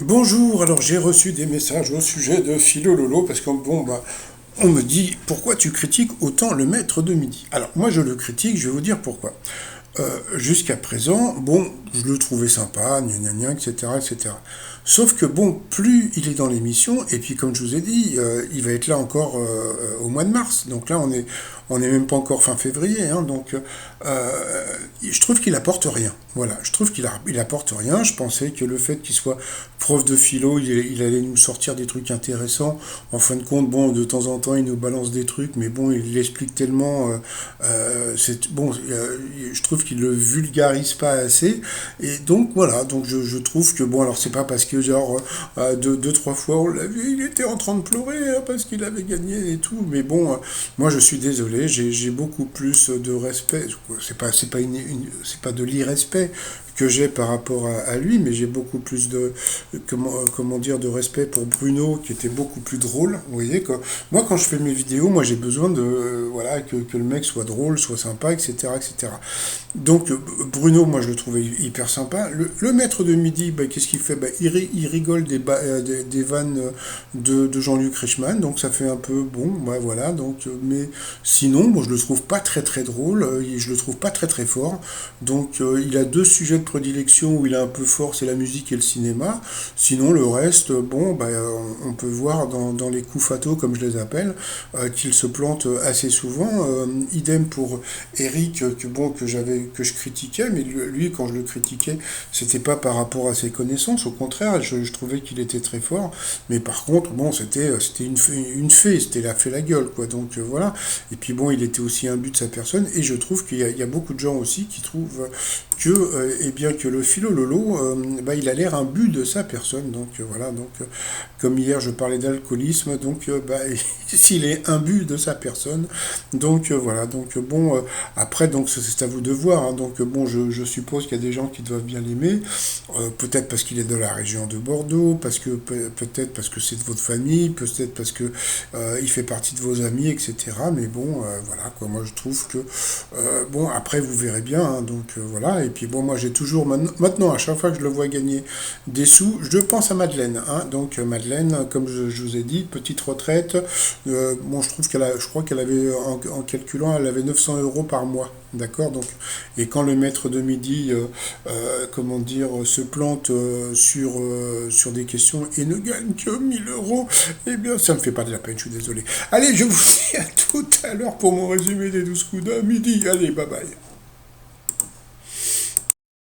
Bonjour, alors j'ai reçu des messages au sujet de Philo Lolo parce que bon bah on me dit pourquoi tu critiques autant le maître de midi. Alors moi je le critique, je vais vous dire pourquoi. Jusqu'à présent, bon, je le trouvais sympa, gna gna gna, etc., etc. Sauf que bon, plus il est dans l'émission, et puis comme je vous ai dit, il va être là encore au mois de mars. Donc là, on est même pas encore fin février, hein, donc je trouve qu'il apporte rien. Voilà, je trouve il apporte rien. Je pensais que le fait qu'il soit prof de philo, il allait nous sortir des trucs intéressants. En fin de compte, bon, de temps en temps, il nous balance des trucs, mais bon, il l'explique tellement. Bon, je trouve qu'il le vulgarise pas assez. Et donc voilà, donc je trouve que bon, alors c'est pas parce que genre deux, trois fois on l'a vu, il était en train de pleurer hein, parce qu'il avait gagné et tout. Mais bon, moi je suis désolé, j'ai beaucoup plus de respect. C'est pas de l'irrespect que j'ai par rapport à lui, mais j'ai beaucoup plus de comment dire de respect pour Bruno qui était beaucoup plus drôle. Vous voyez que moi quand je fais mes vidéos, moi j'ai besoin de voilà que le mec soit drôle, soit sympa, etc., etc. Donc Bruno, moi je le trouvais hyper sympa. Le maître de midi, bah, qu'est-ce qu'il fait bah, il rigole des vannes de Jean-Luc Reichmann, donc ça fait un peu bon, bah, voilà. Donc, mais sinon, bon, je le trouve pas très très drôle, je le trouve pas très très fort. Donc il a deux sujets de prédilection où il est un peu fort, c'est la musique et le cinéma. Sinon le reste, bon, bah, on peut voir dans les coups fataux comme je les appelle, qu'il se plante assez souvent. Idem pour Eric bon que je critiquais, mais lui quand je le critiquais, c'était pas par rapport à ses connaissances, au contraire, je trouvais qu'il était très fort, mais par contre bon c'était une fée, c'était la fée la gueule quoi, donc voilà. Et puis bon il était aussi imbu de sa personne, et je trouve qu'il y a beaucoup de gens aussi qui trouvent que eh bien que le philo Lolo bah, il a l'air imbu de sa personne, donc voilà, donc comme hier je parlais d'alcoolisme, donc bah, s'il est imbu de sa personne, donc voilà, donc bon après, donc c'est à vous de voir. Hein. Donc bon, je suppose qu'il y a des gens qui doivent bien l'aimer. Peut-être parce qu'il est de la région de Bordeaux, parce que peut-être parce que c'est de votre famille, peut-être parce que il fait partie de vos amis, etc. Mais bon, voilà quoi. Moi, je trouve que bon, après vous verrez bien. Hein, donc voilà. Et puis bon, moi j'ai toujours maintenant à chaque fois que je le vois gagner des sous, je pense à Madeleine. Hein. Donc Madeleine, comme je vous ai dit, petite retraite. Bon, je crois qu'elle avait en calculant, elle avait 900 € par mois. D'accord, donc, et quand le maître de midi, comment dire, se plante sur des questions et ne gagne que 1000 €, eh bien, ça me fait pas de la peine, je suis désolé. Allez, je vous dis à tout à l'heure pour mon résumé des 12 coups de midi. Allez, bye bye.